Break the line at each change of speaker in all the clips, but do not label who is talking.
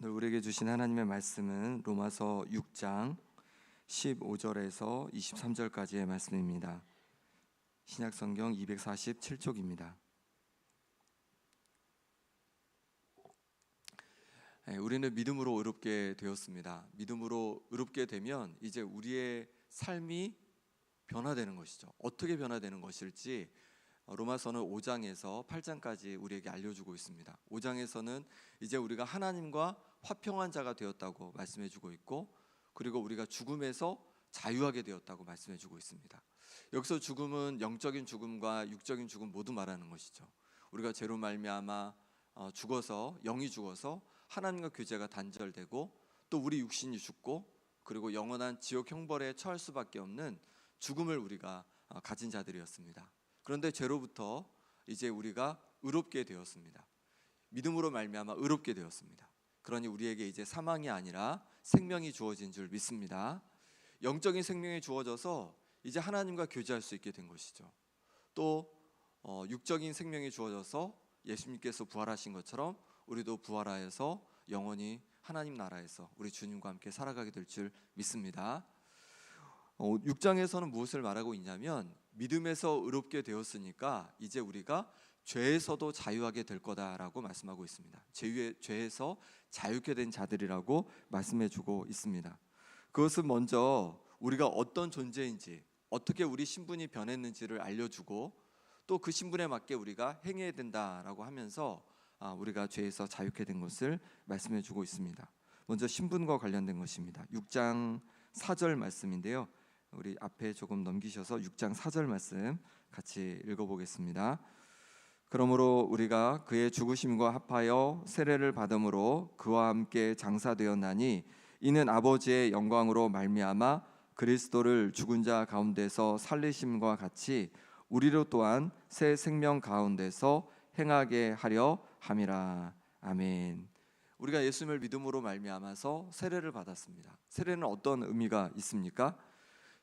오늘 우리에게 주신 하나님의 말씀은 로마서 6장 15절에서 23절까지의 말씀입니다. 신약성경 247쪽입니다. 우리는 믿음으로 의롭게 되었습니다. 믿음으로 의롭게 되면 이제 우리의 삶이 변화되는 것이죠. 어떻게 변화되는 것일지 로마서는 5장에서 8장까지 우리에게 알려주고 있습니다. 5장에서는 이제 우리가 하나님과 화평한 자가 되었다고 말씀해주고 있고, 그리고 우리가 죽음에서 자유하게 되었다고 말씀해주고 있습니다. 여기서 죽음은 영적인 죽음과 육적인 죽음 모두 말하는 것이죠. 우리가 죄로 말미암아 죽어서, 영이 죽어서 하나님과 교제가 단절되고, 또 우리 육신이 죽고, 그리고 영원한 지옥 형벌에 처할 수밖에 없는 죽음을 우리가 가진 자들이었습니다. 그런데 죄로부터 이제 우리가 의롭게 되었습니다. 믿음으로 말미암아 의롭게 되었습니다. 그러니 우리에게 이제 사망이 아니라 생명이 주어진 줄 믿습니다. 영적인 생명이 주어져서 이제 하나님과 교제할 수 있게 된 것이죠. 또 육적인 생명이 주어져서 예수님께서 부활하신 것처럼 우리도 부활하여서 영원히 하나님 나라에서 우리 주님과 함께 살아가게 될 줄 믿습니다. 6장에서는 무엇을 말하고 있냐면, 믿음에서 의롭게 되었으니까 이제 우리가 죄에서도 자유하게 될 거다라고 말씀하고 있습니다. 죄에서 자유케 된 자들이라고 말씀해주고 있습니다. 그것은 먼저 우리가 어떤 존재인지, 어떻게 우리 신분이 변했는지를 알려주고, 또 그 신분에 맞게 우리가 행해야 된다라고 하면서 우리가 죄에서 자유케 된 것을 말씀해주고 있습니다. 먼저 신분과 관련된 것입니다. 6장 4절 말씀인데요, 우리 앞에 조금 넘기셔서 6장 4절 말씀 같이 읽어보겠습니다. 그러므로 우리가 그의 죽으심과 합하여 세례를 받음으로 그와 함께 장사되었나니, 이는 아버지의 영광으로 말미암아 그리스도를 죽은 자 가운데서 살리심과 같이 우리로 또한 새 생명 가운데서 행하게 하려 함이라. 아멘. 우리가 예수님을 믿음으로 말미암아서 세례를 받았습니다. 세례는 어떤 의미가 있습니까?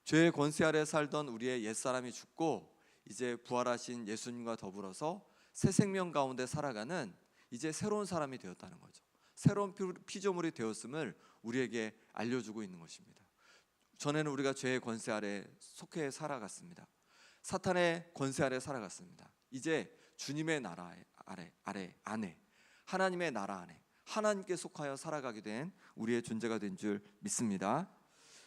죄의 권세 아래 살던 우리의 옛사람이 죽고 이제 부활하신 예수님과 더불어서 새 생명 가운데 살아가는 이제 새로운 사람이 되었다는 거죠. 새로운 피조물이 되었음을 우리에게 알려주고 있는 것입니다. 전에는 우리가 죄의 권세 아래 속해 살아갔습니다. 사탄의 권세 아래 살아갔습니다. 이제 주님의 나라 안에, 하나님의 나라 안에, 하나님께 속하여 살아가게 된 우리의 존재가 된 줄 믿습니다.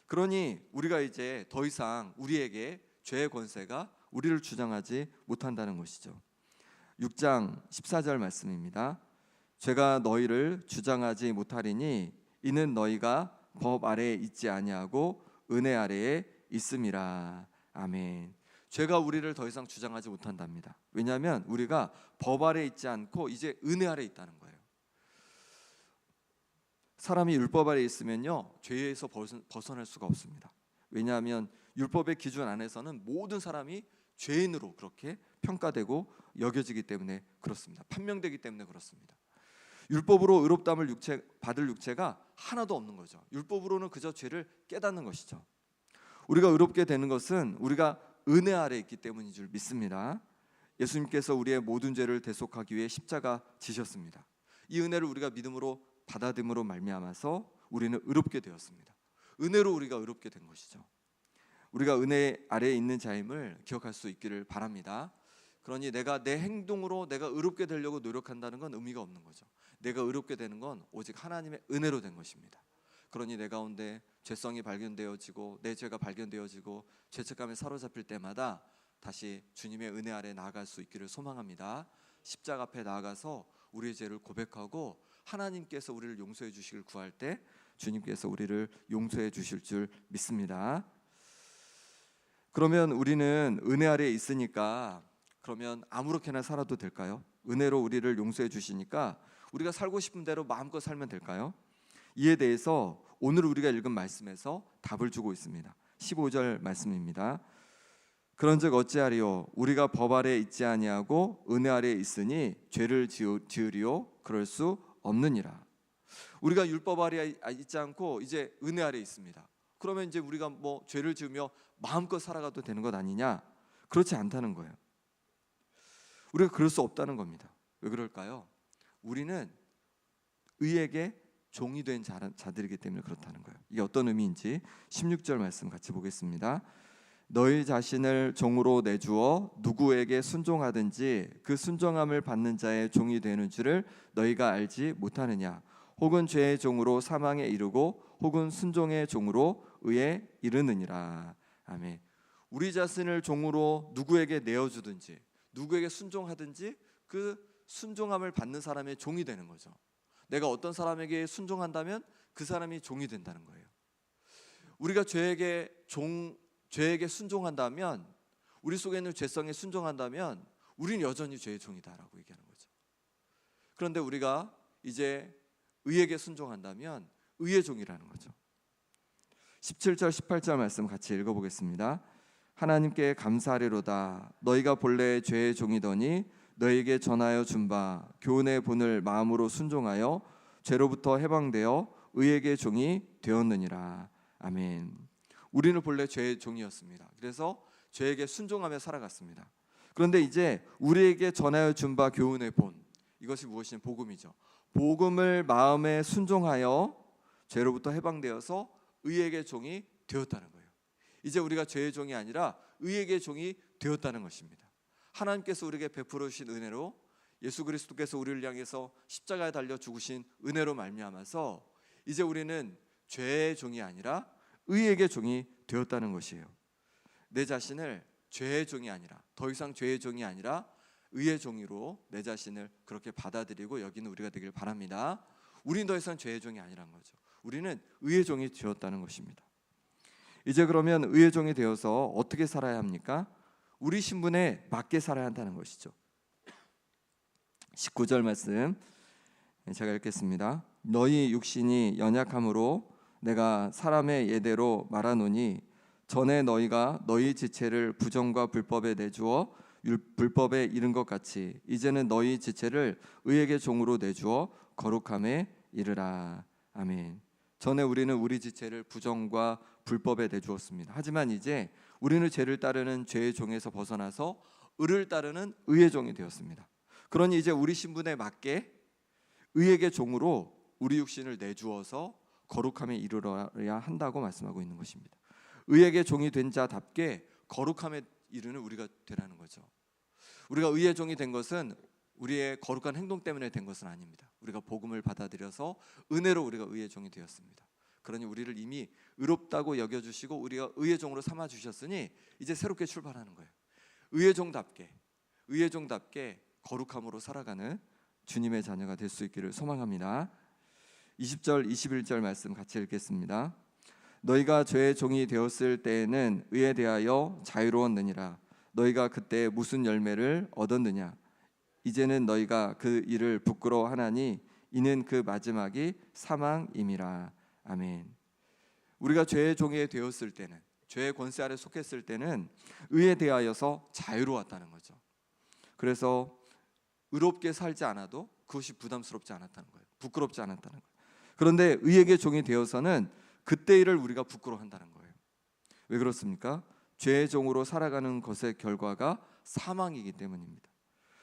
그러니 우리가 이제 더 이상 우리에게 죄의 권세가 우리를 주장하지 못한다는 것이죠. 6장 14절 말씀입니다. 죄가 너희를 주장하지 못하리니 이는 너희가 법 아래에 있지 아니하고 은혜 아래에 있음이라. 아멘. 죄가 우리를 더 이상 주장하지 못한답니다. 왜냐하면 우리가 법 아래에 있지 않고 이제 은혜 아래에 있다는 거예요. 사람이 율법 아래에 있으면요, 죄에서 벗어날 수가 없습니다. 왜냐하면 율법의 기준 안에서는 모든 사람이 죄인으로 그렇게 평가되고 여겨지기 때문에 그렇습니다. 판명되기 때문에 그렇습니다. 율법으로 의롭다함을 받을 육체가 하나도 없는 거죠. 율법으로는 그저 죄를 깨닫는 것이죠. 우리가 의롭게 되는 것은 우리가 은혜 아래에 있기 때문인 줄 믿습니다. 예수님께서 우리의 모든 죄를 대속하기 위해 십자가 지셨습니다. 이 은혜를 우리가 믿음으로 받아들임으로 말미암아서 우리는 의롭게 되었습니다. 은혜로 우리가 의롭게 된 것이죠. 우리가 은혜 아래에 있는 자임을 기억할 수 있기를 바랍니다. 그러니 내가 내 행동으로 내가 의롭게 되려고 노력한다는 건 의미가 없는 거죠. 내가 의롭게 되는 건 오직 하나님의 은혜로 된 것입니다. 그러니 내 가운데 죄성이 발견되어지고 내 죄가 발견되어지고 죄책감에 사로잡힐 때마다 다시 주님의 은혜 아래 나아갈 수 있기를 소망합니다. 십자가 앞에 나아가서 우리의 죄를 고백하고 하나님께서 우리를 용서해 주시길 구할 때 주님께서 우리를 용서해 주실 줄 믿습니다. 그러면 우리는 은혜 아래에 있으니까 그러면 아무렇게나 살아도 될까요? 은혜로 우리를 용서해 주시니까 우리가 살고 싶은 대로 마음껏 살면 될까요? 이에 대해서 오늘 우리가 읽은 말씀에서 답을 주고 있습니다. 15절 말씀입니다. 그런즉 어찌하리요? 우리가 법 아래에 있지 아니하고 은혜 아래에 있으니 죄를 지으리요? 그럴 수 없느니라. 우리가 율법 아래에 있지 않고 이제 은혜 아래에 있습니다. 그러면 이제 우리가 뭐 죄를 지으며 마음껏 살아가도 되는 것 아니냐? 그렇지 않다는 거예요. 우리가 그럴 수 없다는 겁니다. 왜 그럴까요? 우리는 의에게 종이 된 자들이기 때문에 그렇다는 거예요. 이게 어떤 의미인지 16절 말씀 같이 보겠습니다. 너희 자신을 종으로 내주어 누구에게 순종하든지 그 순종함을 받는 자의 종이 되는 줄을 너희가 알지 못하느냐? 혹은 죄의 종으로 사망에 이르고 혹은 순종의 종으로 의에 이르느니라. 아멘. 우리 자신을 종으로 누구에게 내어주든지 누구에게 순종하든지 그 순종함을 받는 사람의 종이 되는 거죠. 내가 어떤 사람에게 순종한다면 그 사람이 종이 된다는 거예요. 우리가 죄에게 순종한다면, 우리 속에 있는 죄성에 순종한다면 우리는 여전히 죄의 종이다라고 얘기하는 거죠. 그런데 우리가 이제 의에게 순종한다면 의의 종이라는 거죠. 17절 18절 말씀 같이 읽어보겠습니다. 하나님께 감사하리로다. 너희가 본래 죄의 종이더니 너희에게 전하여 준 바 교훈의 본을 마음으로 순종하여 죄로부터 해방되어 의에게 종이 되었느니라. 아멘. 우리는 본래 죄의 종이었습니다. 그래서 죄에게 순종하며 살아갔습니다. 그런데 이제 우리에게 전하여 준 바 교훈의 본, 이것이 무엇이냐? 복음이죠. 복음을 마음에 순종하여 죄로부터 해방되어서 의에게 종이 되었다는 거예요. 이제 우리가 죄의 종이 아니라 의에게 종이 되었다는 것입니다. 하나님께서 우리에게 베풀어 주신 은혜로, 예수 그리스도께서 우리를 향해서 십자가에 달려 죽으신 은혜로 말미암아서 이제 우리는 죄의 종이 아니라 의에게 종이 되었다는 것이에요. 내 자신을 죄의 종이 아니라, 더 이상 죄의 종이 아니라 의의 종이로 내 자신을 그렇게 받아들이고 여기는 우리가 되길 바랍니다. 우리는 더 이상 죄의 종이 아니란 거죠. 우리는 의의 종이 되었다는 것입니다. 이제 그러면 의의 종이 되어서 어떻게 살아야 합니까? 우리 신분에 맞게 살아야 한다는 것이죠. 19절 말씀 제가 읽겠습니다. 너희 육신이 연약함으로 내가 사람의 예대로 말하노니 전에 너희가 너희 지체를 부정과 불법에 내주어 불법에 이른 것 같이 이제는 너희 지체를 의에게 종으로 내주어 거룩함에 이르라. 아멘. 전에 우리는 우리 지체를 부정과 불법에 내주었습니다. 하지만 이제 우리는 죄를 따르는 죄의 종에서 벗어나서 의를 따르는 의의 종이 되었습니다. 그러니 이제 우리 신분에 맞게 의에게 종으로 우리 육신을 내주어서 거룩함에 이르러야 한다고 말씀하고 있는 것입니다. 의에게 종이 된 자답게 거룩함에 이르는 우리가 되라는 거죠. 우리가 의의 종이 된 것은 우리의 거룩한 행동 때문에 된 것은 아닙니다. 우리가 복음을 받아들여서 은혜로 우리가 의의 종이 되었습니다. 그러니 우리를 이미 의롭다고 여겨주시고 우리가 의의 종으로 삼아주셨으니 이제 새롭게 출발하는 거예요. 의의 종답게 거룩함으로 살아가는 주님의 자녀가 될 수 있기를 소망합니다. 20절 21절 말씀 같이 읽겠습니다. 너희가 죄의 종이 되었을 때에는 의에 대하여 자유로웠느니라. 너희가 그때 무슨 열매를 얻었느냐? 이제는 너희가 그 일을 부끄러워하나니 이는 그 마지막이 사망임이라. 아멘. 우리가 죄의 종이 되었을 때는, 죄의 권세 아래 속했을 때는 의에 대하여서 자유로웠다는 거죠. 그래서 의롭게 살지 않아도 그것이 부담스럽지 않았다는 거예요. 부끄럽지 않았다는 거예요. 그런데 의에게 종이 되어서는 그때 일을 우리가 부끄러워한다는 거예요. 왜 그렇습니까? 죄의 종으로 살아가는 것의 결과가 사망이기 때문입니다.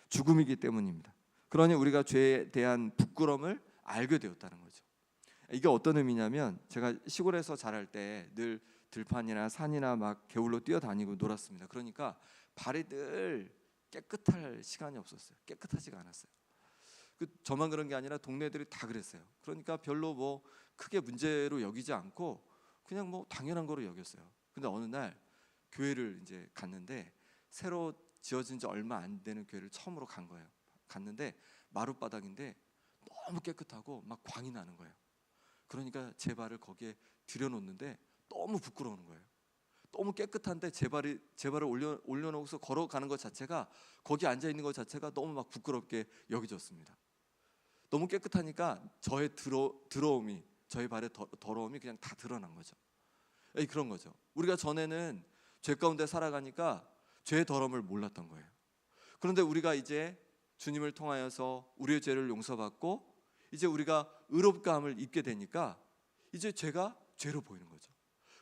죽음이기 때문입니다. 그러니 우리가 죄에 대한 부끄러움을 알게 되었다는 거죠. 이게 어떤 의미냐면, 제가 시골에서 자랄 때 늘 들판이나 산이나 막 개울로 뛰어다니고 놀았습니다. 그러니까 발이 늘 깨끗할 시간이 없었어요. 깨끗하지가 않았어요. 저만 그런 게 아니라 동네 애들이 다 그랬어요. 그러니까 별로 뭐 크게 문제로 여기지 않고 그냥 뭐 당연한 거로 여겼어요. 근데 어느 날 교회를 이제 갔는데, 새로 지어진 지 얼마 안 되는 교회를 처음으로 간 거예요. 갔는데 마룻바닥인데 너무 깨끗하고 막 광이 나는 거예요. 그러니까 제 발을 거기에 들여놓는데 너무 부끄러운 거예요. 너무 깨끗한데 제 발을 올려놓고서 걸어가는 것 자체가, 거기 앉아 있는 것 자체가 너무 막 부끄럽게 여겨졌습니다. 너무 깨끗하니까 저의 더러움이, 저의 발의 더러움이 그냥 다 드러난 거죠. 그런 거죠. 우리가 전에는 죄 가운데 살아가니까 죄의 더러움을 몰랐던 거예요. 그런데 우리가 이제 주님을 통하여서 우리의 죄를 용서받고 이제 우리가 의롭감을 입게 되니까 이제 죄가 죄로 보이는 거죠.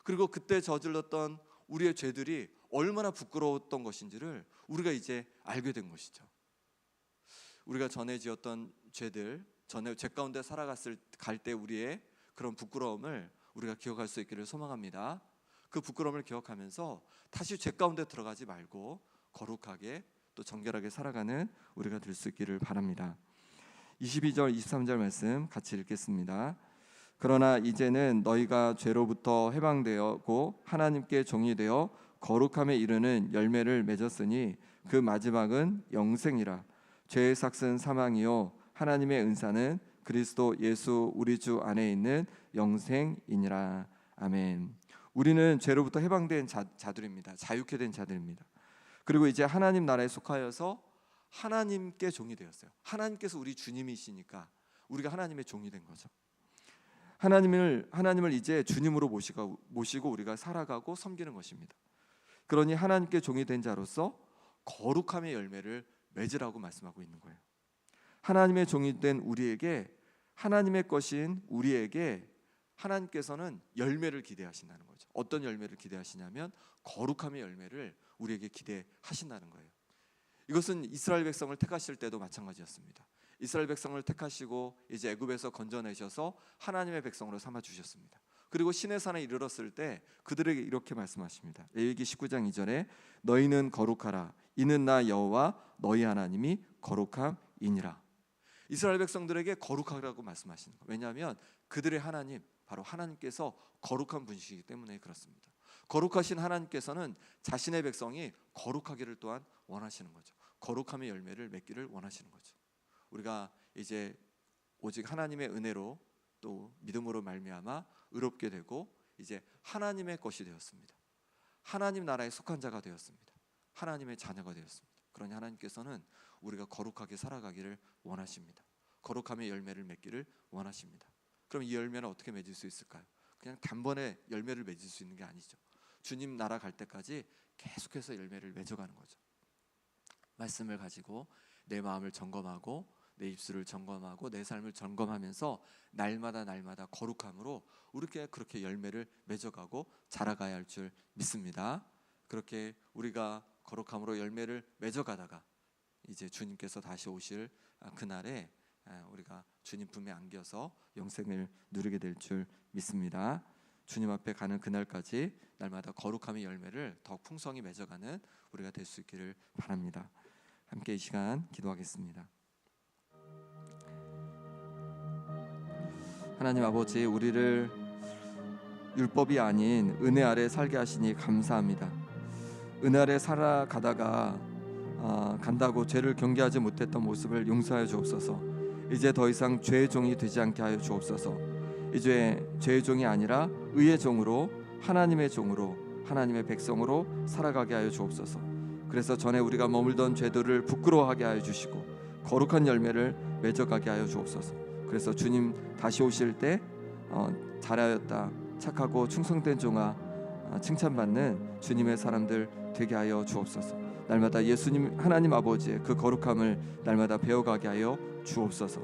그리고 그때 저질렀던 우리의 죄들이 얼마나 부끄러웠던 것인지를 우리가 이제 알게 된 것이죠. 우리가 전에 지었던 죄들, 전에 죄 가운데 갈 때 우리의 그런 부끄러움을 우리가 기억할 수 있기를 소망합니다. 그 부끄러움을 기억하면서 다시 죄 가운데 들어가지 말고 거룩하게 또 정결하게 살아가는 우리가 될 수 있기를 바랍니다. 22절 23절 말씀 같이 읽겠습니다. 그러나 이제는 너희가 죄로부터 해방되었고 하나님께 종이 되어 거룩함에 이르는 열매를 맺었으니 그 마지막은 영생이라. 죄의 삭은 사망이요 하나님의 은사는 그리스도 예수 우리 주 안에 있는 영생이니라. 아멘. 우리는 죄로부터 해방된 자들입니다. 자유케 된 자들입니다. 그리고 이제 하나님 나라에 속하여서 하나님께 종이 되었어요. 하나님께서 우리 주님이시니까 우리가 하나님의 종이 된 거죠. 하나님을 이제 주님으로 모시고 우리가 살아가고 섬기는 것입니다. 그러니 하나님께 종이 된 자로서 거룩함의 열매를 맺으라고 말씀하고 있는 거예요. 하나님의 종이 된 우리에게, 하나님의 것인 우리에게 하나님께서는 열매를 기대하신다는 거죠. 어떤 열매를 기대하시냐면 거룩함의 열매를 우리에게 기대하신다는 거예요. 이것은 이스라엘 백성을 택하실 때도 마찬가지였습니다. 이스라엘 백성을 택하시고 이제 애굽에서 건져내셔서 하나님의 백성으로 삼아 주셨습니다. 그리고 시내산에 이르렀을 때 그들에게 이렇게 말씀하십니다. 레위기 19장 2절에 너희는 거룩하라. 이는 나 여호와 너희 하나님이 거룩함이니라. 이스라엘 백성들에게 거룩하라고 말씀하시는 거예요. 왜냐하면 그들의 하나님, 바로 하나님께서 거룩한 분이시기 때문에 그렇습니다. 거룩하신 하나님께서는 자신의 백성이 거룩하기를 또한 원하시는 거죠. 거룩함의 열매를 맺기를 원하시는 거죠. 우리가 이제 오직 하나님의 은혜로 또 믿음으로 말미암아 의롭게 되고 이제 하나님의 것이 되었습니다. 하나님 나라에 속한 자가 되었습니다. 하나님의 자녀가 되었습니다. 그러니 하나님께서는 우리가 거룩하게 살아가기를 원하십니다. 거룩함의 열매를 맺기를 원하십니다. 그럼 이 열매는 어떻게 맺을 수 있을까요? 그냥 단번에 열매를 맺을 수 있는 게 아니죠. 주님 나라 갈 때까지 계속해서 열매를 맺어가는 거죠. 말씀을 가지고 내 마음을 점검하고 내 입술을 점검하고 내 삶을 점검하면서 날마다 거룩함으로 우리가 그렇게 열매를 맺어가고 자라가야 할 줄 믿습니다. 그렇게 우리가 거룩함으로 열매를 맺어가다가 이제 주님께서 다시 오실 그날에 우리가 주님 품에 안겨서 영생을 누리게 될 줄 믿습니다. 주님 앞에 가는 그날까지 날마다 거룩함의 열매를 더 풍성히 맺어가는 우리가 될 수 있기를 바랍니다. 함께 이 시간 기도하겠습니다. 하나님 아버지, 우리를 율법이 아닌 은혜 아래 살게 하시니 감사합니다. 은혜 아래 살아가다가 간다고 죄를 경계하지 못했던 모습을 용서하여 주옵소서. 이제 더 이상 죄의 종이 되지 않게 하여 주옵소서. 이제 죄의 종이 아니라 의의 종으로, 하나님의 종으로, 하나님의 백성으로 살아가게 하여 주옵소서. 그래서 전에 우리가 머물던 죄들을 부끄러워하게 하여 주시고 거룩한 열매를 맺어가게 하여 주옵소서. 그래서 주님 다시 오실 때 잘하였다, 착하고 충성된 종아 칭찬받는 주님의 사람들 되게 하여 주옵소서. 날마다 예수님 하나님 아버지의 그 거룩함을 날마다 배워가게 하여 주옵소서.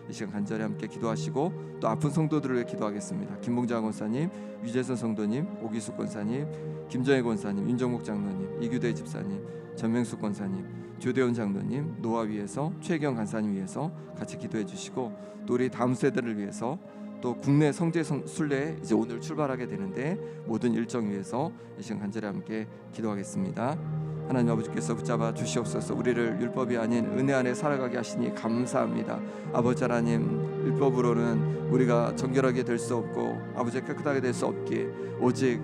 이 시간 간절히 함께 기도하시고 또 아픈 성도들을 위해 기도하겠습니다. 김봉자 권사님, 유재선 성도님, 오기숙 권사님, 김정혜 권사님, 윤정목 장로님, 이규대 집사님, 전명숙 권사님, 조대원 장로님, 노아 위해서, 최경 간사님 위해서 같이 기도해 주시고 또 우리 다음 세대를 위해서 또 국내 성제 순례 이제 오늘 출발하게 되는데 모든 일정 위해서 이 시간 간절히 함께 기도하겠습니다. 하나님 아버지께서 붙잡아 주시옵소서. 우리를 율법이 아닌 은혜 안에 살아가게 하시니 감사합니다. 아버지 하나님, 율법으로는 우리가 정결하게 될 수 없고 아버지 깨끗하게 될 수 없기에 오직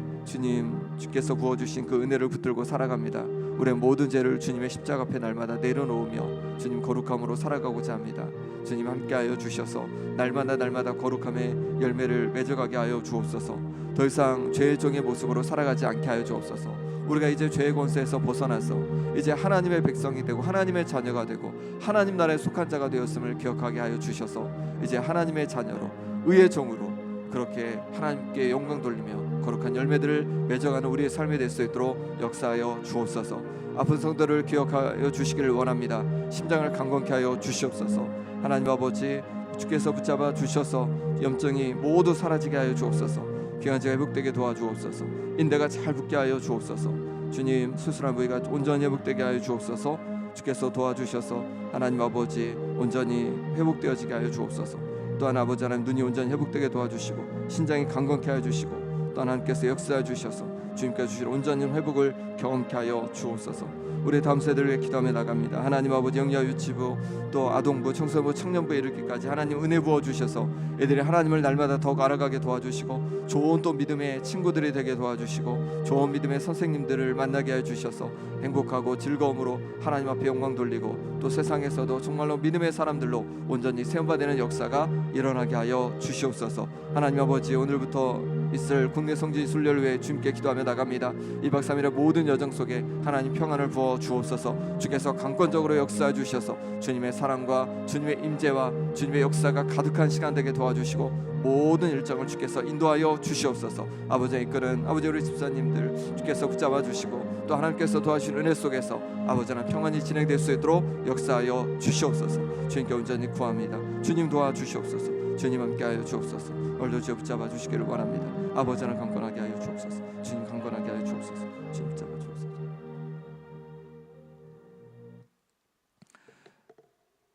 주께서 부어주신 그 은혜를 붙들고 살아갑니다. 우리의 모든 죄를 주님의 십자가 앞에 날마다 내려놓으며 주님 거룩함으로 살아가고자 합니다. 주님 함께하여 주셔서 날마다 거룩함의 열매를 맺어가게 하여 주옵소서. 더 이상 죄의 종의 모습으로 살아가지 않게 하여 주옵소서. 우리가 이제 죄의 권세에서 벗어나서 이제 하나님의 백성이 되고 하나님의 자녀가 되고 하나님 나라에 속한 자가 되었음을 기억하게 하여 주셔서 이제 하나님의 자녀로 의의 종으로 그렇게 하나님께 영광 돌리며 거룩한 열매들을 맺어가는 우리의 삶이 될 수 있도록 역사하여 주옵소서. 아픈 성도를 기억하여 주시기를 원합니다. 심장을 강건케 하여 주시옵소서. 하나님 아버지, 주께서 붙잡아 주셔서 염증이 모두 사라지게 하여 주옵소서. 기관지가 회복되게 도와주옵소서. 인대가 잘 붙게 하여 주옵소서. 주님, 수술한 부위가 온전히 회복되게 하여 주옵소서. 주께서 도와주셔서 하나님 아버지 온전히 회복되어지게 하여 주옵소서. 또한 아버지 하나님 눈이 온전히 회복되게 도와주시고 신장이 강건케 하여 주시고 또 하나님께서 역사해 주셔서 주님께서 주실 온전히 회복을 경험케 하여 주옵소서. 우리 다음 세대를 위해 기도하며 나갑니다. 하나님 아버지 영유아 유치부 또 아동부 청소년부 청년부에 이르기까지 하나님 은혜 부어 주셔서 애들이 하나님을 날마다 더욱 알아가게 도와주시고 좋은 또 믿음의 친구들이 되게 도와주시고 좋은 믿음의 선생님들을 만나게 해주셔서 행복하고 즐거움으로 하나님 앞에 영광 돌리고 또 세상에서도 정말로 믿음의 사람들로 온전히 세움받는 역사가 일어나게 하여 주시옵소서. 하나님 아버지 오늘부터 있을 국내 성지 순례를 위해 주님께 기도하며 나갑니다. 2박 3일의 모든 여정 속에 하나님 평안을 부어 주옵소서. 주께서 강권적으로 역사해 주셔서 주님의 사랑과 주님의 임재와 주님의 역사가 가득한 시간 되게 도와주시고 모든 일정을 주께서 인도하여 주시옵소서. 아버지의 이끄는 아버지 우리 집사님들 주께서 붙잡아 주시고 또 하나님께서 도와주신 은혜 속에서 아버지 하나님 평안히 진행될 수 있도록 역사하여 주시옵소서. 주님께 온전히 구합니다. 주님 도와주시옵소서. 주님 함께하여 주옵소서. 오늘도 주여 붙잡아 주시기를 원합니다. 아버지 하나님 강건하게 하여 주옵소서. 주님 강건하게 하여 주옵소서. 주님 붙잡아 주옵소서.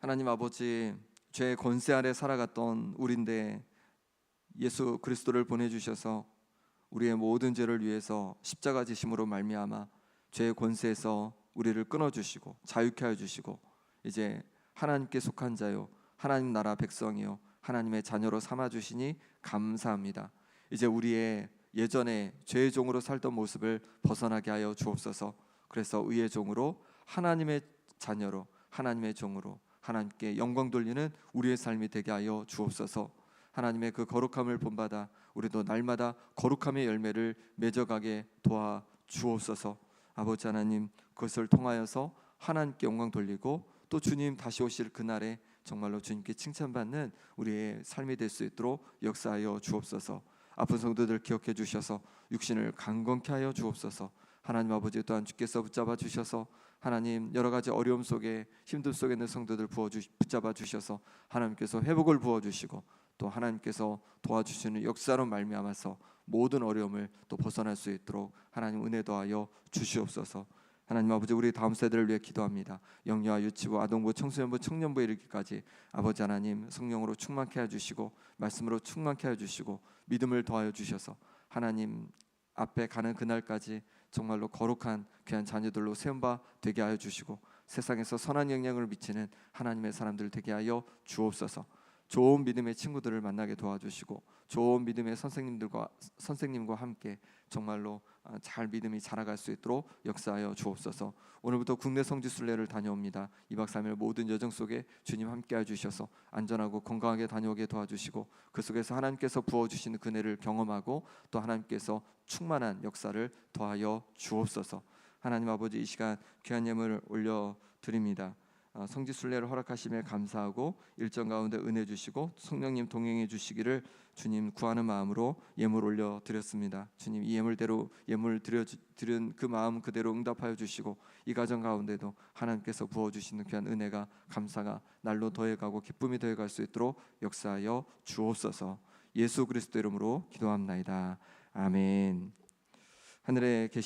하나님 아버지 죄의 권세 아래 살아갔던 우리인데 예수 그리스도를 보내주셔서 우리의 모든 죄를 위해서 십자가 지심으로 말미암아 죄의 권세에서 우리를 끊어주시고 자유케 하여 주시고 이제 하나님께 속한 자요 하나님 나라 백성이요 하나님의 자녀로 삼아주시니 감사합니다. 이제 우리의 예전에 죄의 종으로 살던 모습을 벗어나게 하여 주옵소서. 그래서 의의 종으로 하나님의 자녀로 하나님의 종으로 하나님께 영광 돌리는 우리의 삶이 되게 하여 주옵소서. 하나님의 그 거룩함을 본받아 우리도 날마다 거룩함의 열매를 맺어가게 도와 주옵소서. 아버지 하나님 그것을 통하여서 하나님께 영광 돌리고 또 주님 다시 오실 그날에 정말로 주님께 칭찬받는 우리의 삶이 될 수 있도록 역사하여 주옵소서. 아픈 성도들 기억해 주셔서 육신을 강건케 하여 주옵소서. 하나님 아버지 또한 주께서 붙잡아 주셔서 하나님 여러 가지 어려움 속에 힘듦 속에 있는 성도들 붙잡아 주셔서 하나님께서 회복을 부어 주시고 또 하나님께서 도와주시는 역사로 말미암아서 모든 어려움을 또 벗어날 수 있도록 하나님 은혜 더하여 주시옵소서. 하나님 아버지 우리 다음 세대를 위해 기도합니다. 영유아 유치부 아동부 청소년부 청년부에 이르기까지 아버지 하나님 성령으로 충만케 해주시고 말씀으로 충만케 해주시고 믿음을 더하여 주셔서 하나님 앞에 가는 그날까지 정말로 거룩한 귀한 자녀들로 세움바 되게 하여 주시고 세상에서 선한 영향을 미치는 하나님의 사람들 되게 하여 주옵소서. 좋은 믿음의 친구들을 만나게 도와주시고 좋은 믿음의 선생님과 함께 정말로 잘 믿음이 자라갈 수 있도록 역사하여 주옵소서. 오늘부터 국내 성지 순례를 다녀옵니다. 2박 3일 모든 여정 속에 주님 함께해 주셔서 안전하고 건강하게 다녀오게 도와주시고 그 속에서 하나님께서 부어주시는 그네를 경험하고 또 하나님께서 충만한 역사를 더하여 주옵소서. 하나님 아버지 이 시간 귀한 예물을 올려드립니다. 성지 순례를 허락하심에 감사하고 일정 가운데 은혜 주시고 성령님 동행해 주시기를 주님 구하는 마음으로 예물 올려 드렸습니다. 주님 이 예물대로 예물 드린 그 마음 그대로 응답하여 주시고 이 가정 가운데도 하나님께서 부어 주시는 귀한 은혜가 감사가 날로 더해가고 기쁨이 더해갈 수 있도록 역사하여 주옵소서. 예수 그리스도 이름으로 기도합나이다. 아멘. 하늘에 계신